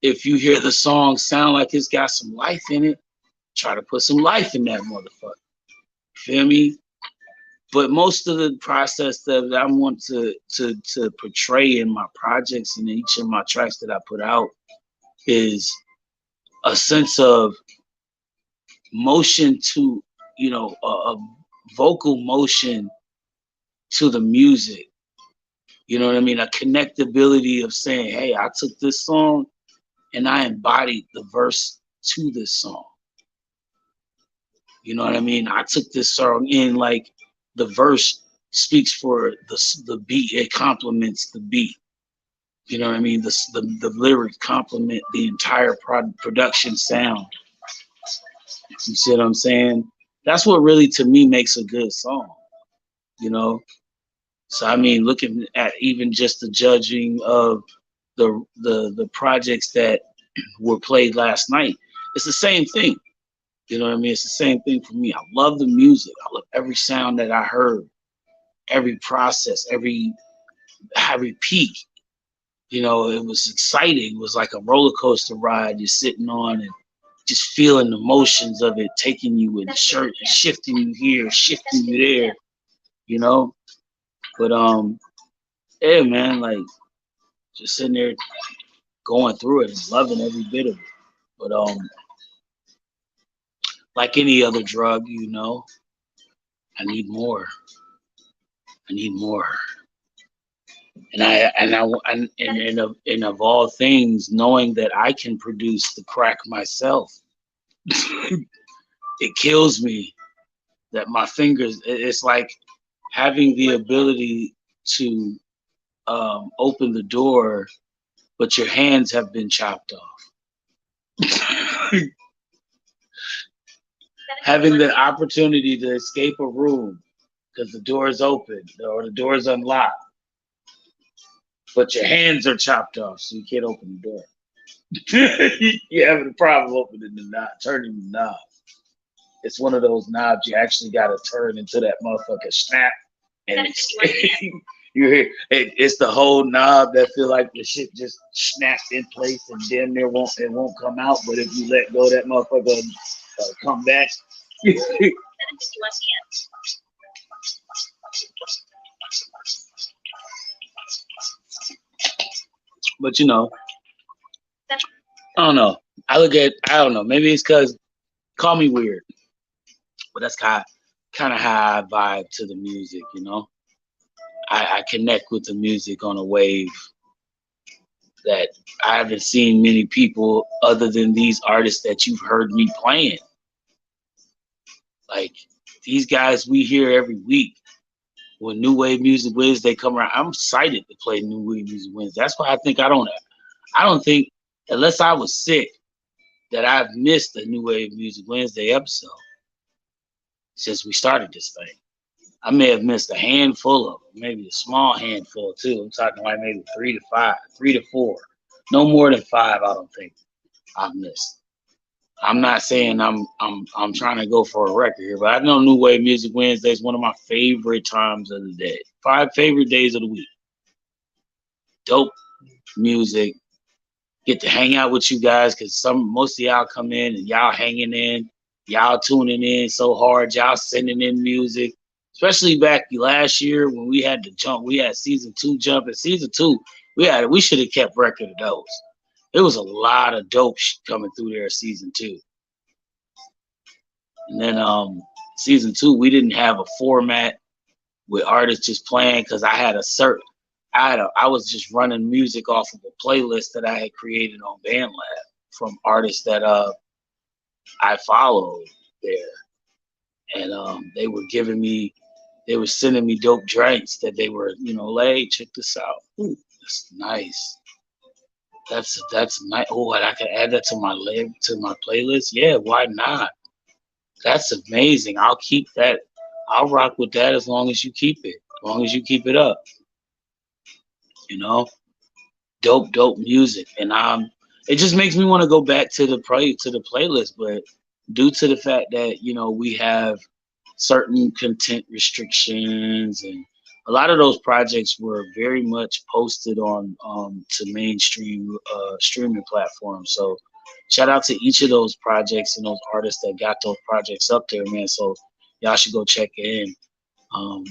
If you hear the song sound like it's got some life in it, try to put some life in that motherfucker. Feel me? But most of the process that I want to portray in my projects and each of my tracks that I put out is a sense of motion to, you know, a vocal motion to the music. You know what I mean? A connectability of saying, hey, I took this song and I embodied the verse to this song. You know what I mean? I took this song in, like, the verse speaks for the beat. It complements the beat. You know what I mean? The lyrics complement the entire production sound. You see what I'm saying? That's what really, to me, makes a good song. You know? So, I mean, looking at even just the judging of the projects that were played last night, it's the same thing. You know what I mean? It's the same thing for me. I love the music. I love every sound that I heard, every process, every peak. You know, it was exciting. It was like a roller coaster ride you're sitting on and just feeling the motions of it, taking you and shifting you here, shifting you there. you know. But yeah, man, like just sitting there going through it and loving every bit of it. But like any other drug, you know, I need more. I need more. And of all things, knowing that I can produce the crack myself, it kills me that my fingers. It's like having the ability to open the door, but your hands have been chopped off. Having the opportunity to escape a room because the door is open or the door is unlocked, but your hands are chopped off, so you can't open the door. You're having a problem opening the knob, turning the knob. It's one of those knobs you actually got to turn until that motherfucker snap, and you hear it's the whole knob that feel like the shit just snapped in place and then it won't come out. But if you let go, that motherfucker come back. But you know, I don't know. I don't know. Maybe it's because call me weird, but that's kind of how I vibe to the music. You know, I connect with the music on a wave that I haven't seen many people other than these artists that you've heard me playing. Like these guys we hear every week. When New Wave Music Wednesday come around, I'm excited to play New Wave Music Wednesday. That's why I think I don't think unless I was sick that I've missed a New Wave Music Wednesday episode since we started this thing. I may have missed a handful of them, maybe a small handful too. I'm talking like maybe 3 to 4, no more than 5. I don't think I've missed. I'm not saying I'm trying to go for a record here, but I know New Wave Music Wednesday is one of my favorite times of the day. 5 favorite days of the week. Dope music. Get to hang out with you guys because most of y'all come in and y'all hanging in, y'all tuning in so hard, y'all sending in music. Especially back last year when we had to jump, we had season 2 jump. And season 2, we should have kept record of those. There was a lot of dope shit coming through there season 2. And then season 2, we didn't have a format with artists just playing because I was just running music off of a playlist that I had created on BandLab from artists that I followed there. And they were sending me dope drinks that they were, hey, check this out. Ooh, that's nice. That's nice. Oh, and I can add that to my playlist. Yeah, why not? That's amazing. I'll keep that. I'll rock with that as long as you keep it. As long as you keep it up. Dope music, and it just makes me want to go back to the playlist. But due to the fact that we have certain content restrictions and a lot of those projects were very much posted on to mainstream streaming platforms. So shout out to each of those projects and those artists that got those projects up there, man. So y'all should go check it in.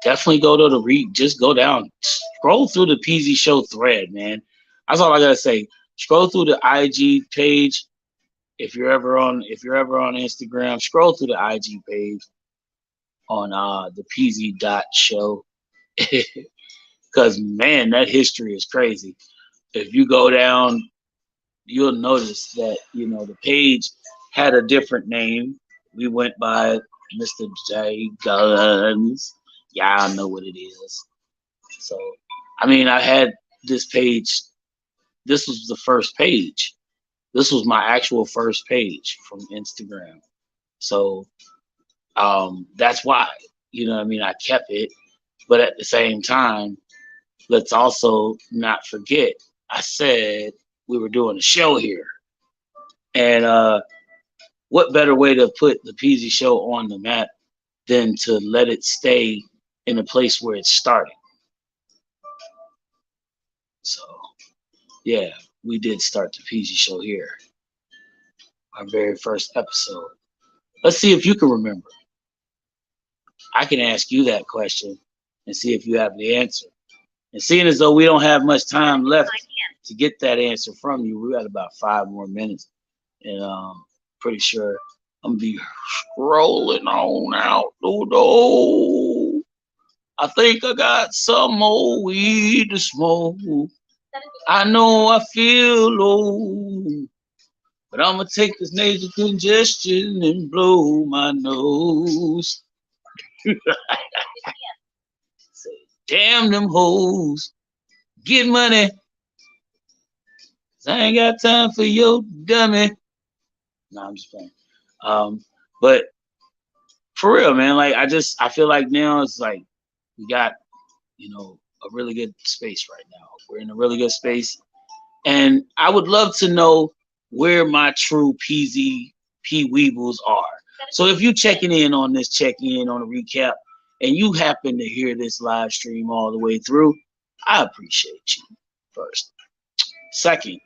Definitely go to just go down, scroll through the PZ Show thread, man. That's all I gotta say. Scroll through the IG page. If you're ever on Instagram, scroll through the IG page on the PZ Show. Because man, that history is crazy. If you go down, you'll notice that the page had a different name. We went by Mr. J Guns. Y'all know what it is. So I had this page. This was the first page. This was my actual first page from Instagram. So that's why I kept it. But at the same time, let's also not forget, I said we were doing a show here. And what better way to put the PZ Show on the map than to let it stay in a place where it's starting? So, yeah, we did start the PZ Show here. Our very first episode. Let's see if you can remember. I can ask you that question and see if you have the answer. And seeing as though we don't have much time left to get that answer from you, we got about 5 more minutes. And pretty sure I'm gonna be scrolling on out the door. I think I got some more weed to smoke. I know I feel low, but I'm gonna take this nasal congestion and blow my nose. Say, damn them hoes, get money. 'Cause I ain't got time for your dummy. No, I'm just playing. But for real, man, like I feel like now it's like we got, you know, a really good space right now. We're in a really good space. And I would love to know where my true P Weebles are. So if you checking in on this, check in on a recap, and you happen to hear this live stream all the way through, I appreciate you first. Second,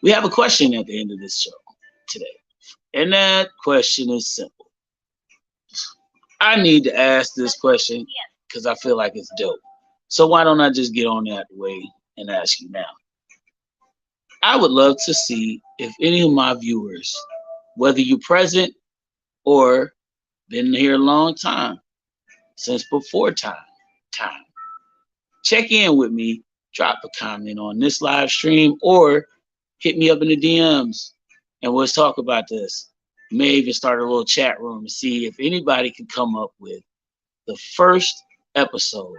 we have a question at the end of this show today. And that question is simple. I need to ask this question because I feel like it's dope. So why don't I just get on that way and ask you now? I would love to see if any of my viewers, whether you're present or been here a long time, since before time, check in with me, drop a comment on this live stream, or hit me up in the DMs and let's talk about this. You may even start a little chat room to see if anybody can come up with the first episode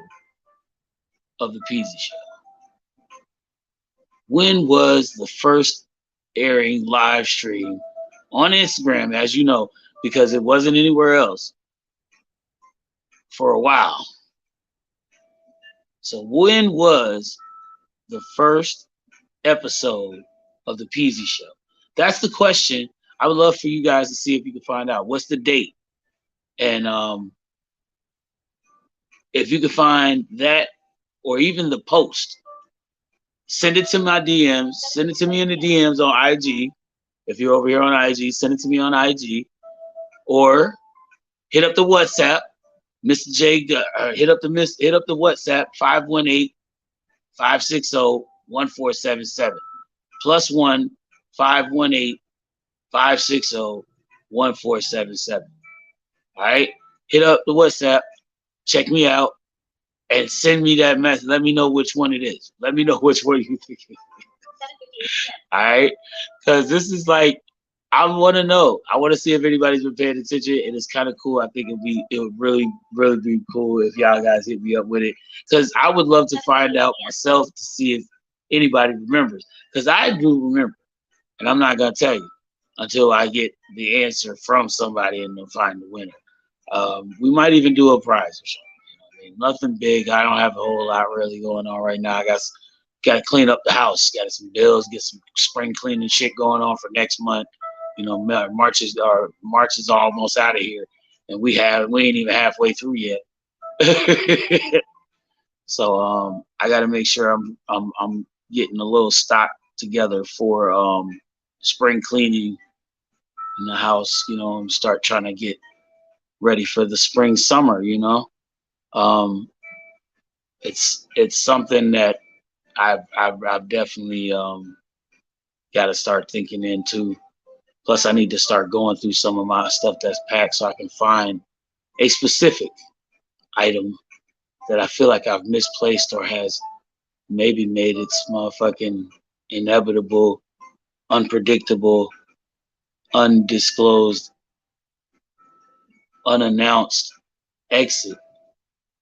of the Peasy Show. When was the first airing live stream on Instagram, as you know, because it wasn't anywhere else for a while. So when was the first episode of the Peasy Show? That's the question. I would love for you guys to see if you can find out. What's the date? And if you can find that or even the post, send it to my DMs. Send it to me in the DMs on IG. If you're over here on IG, send it to me on IG. Or hit up the WhatsApp. Mr. J, hit up the WhatsApp 518-560-1477. +1 518-560-1477. All right, hit up the WhatsApp, check me out, and send me that message. Let me know which one it is. Let me know which one you think it is. All right, because this is like, I want to know. I want to see if anybody's been paying attention, and it's kind of cool. I think it would really, really be cool if y'all guys hit me up with it, because I would love to find out myself to see if anybody remembers, because I do remember, and I'm not gonna tell you until I get the answer from somebody and they'll find the winner. We might even do a prize or something. You know what I mean? Nothing big. I don't have a whole lot really going on right now. I got to clean up the house. Got some bills. Get some spring cleaning shit going on for next month. You know, March is almost out of here, and we ain't even halfway through yet. So I got to make sure I'm getting a little stock together for spring cleaning in the house. You know, and start trying to get ready for the spring summer. You know, it's something that I've definitely got to start thinking into. Plus, I need to start going through some of my stuff that's packed so I can find a specific item that I feel like I've misplaced or has maybe made its motherfucking inevitable, unpredictable, undisclosed, unannounced exit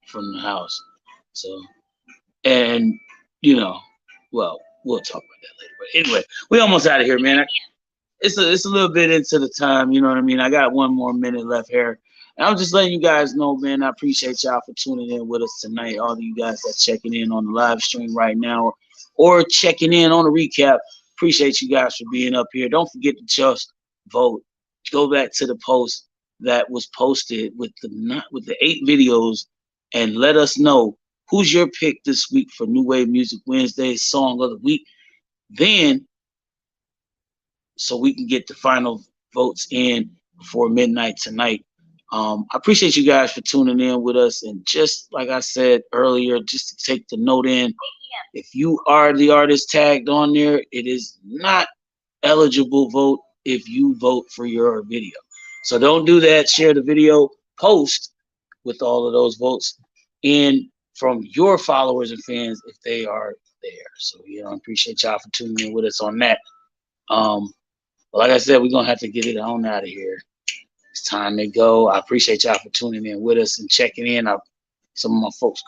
from the house. So, and, you know, well, we'll talk about that later. But anyway, we almost out of here, man. It's a little bit into the time, you know what I mean? I got 1 more minute left here. And I'm just letting you guys know, man, I appreciate y'all for tuning in with us tonight. All of you guys that's checking in on the live stream right now or checking in on the recap. Appreciate you guys for being up here. Don't forget to just vote. Go back to the post that was posted with the 8 videos and let us know who's your pick this week for New Wave Music Wednesday Song of the Week. Then, so we can get the final votes in before midnight tonight. I appreciate you guys for tuning in with us. And just like I said earlier, just to take the note in, if you are the artist tagged on there, it is not eligible vote if you vote for your video. So don't do that. Share the video, post with all of those votes in from your followers and fans if they are there. So, I appreciate y'all for tuning in with us on that. Like I said, we're going to have to get it on out of here. It's time to go. I appreciate y'all for tuning in with us and checking in. Some of my folks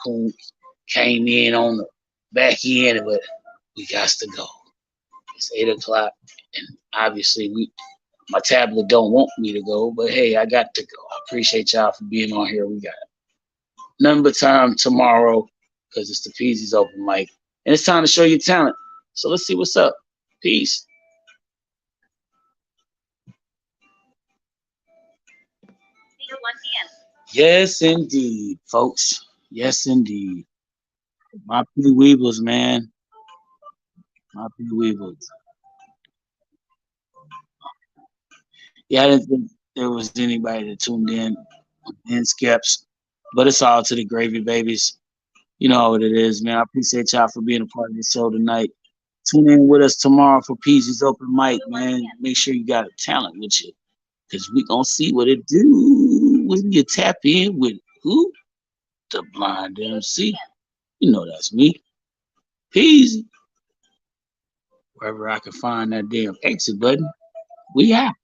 came in on the back end, but we got to go. It's 8 o'clock, and obviously my tablet don't want me to go, but hey, I got to go. I appreciate y'all for being on here. We got nothing but time tomorrow because it's the Peasy's open mic, and it's time to show your talent. So let's see what's up. Peace. Yes, indeed, folks. Yes, indeed. My P. Weebles, man. My P. Weebles. Yeah, I didn't think there was anybody that tuned in Skeps, but it's all to the gravy babies. You know what it is, man. I appreciate y'all for being a part of the show tonight. Tune in with us tomorrow for Peasy's open mic, man. Make sure you got a talent with you, because we gonna see what it do when you tap in with who? The Blind MC. You know that's me. Peasy. Wherever I can find that damn exit button, we out.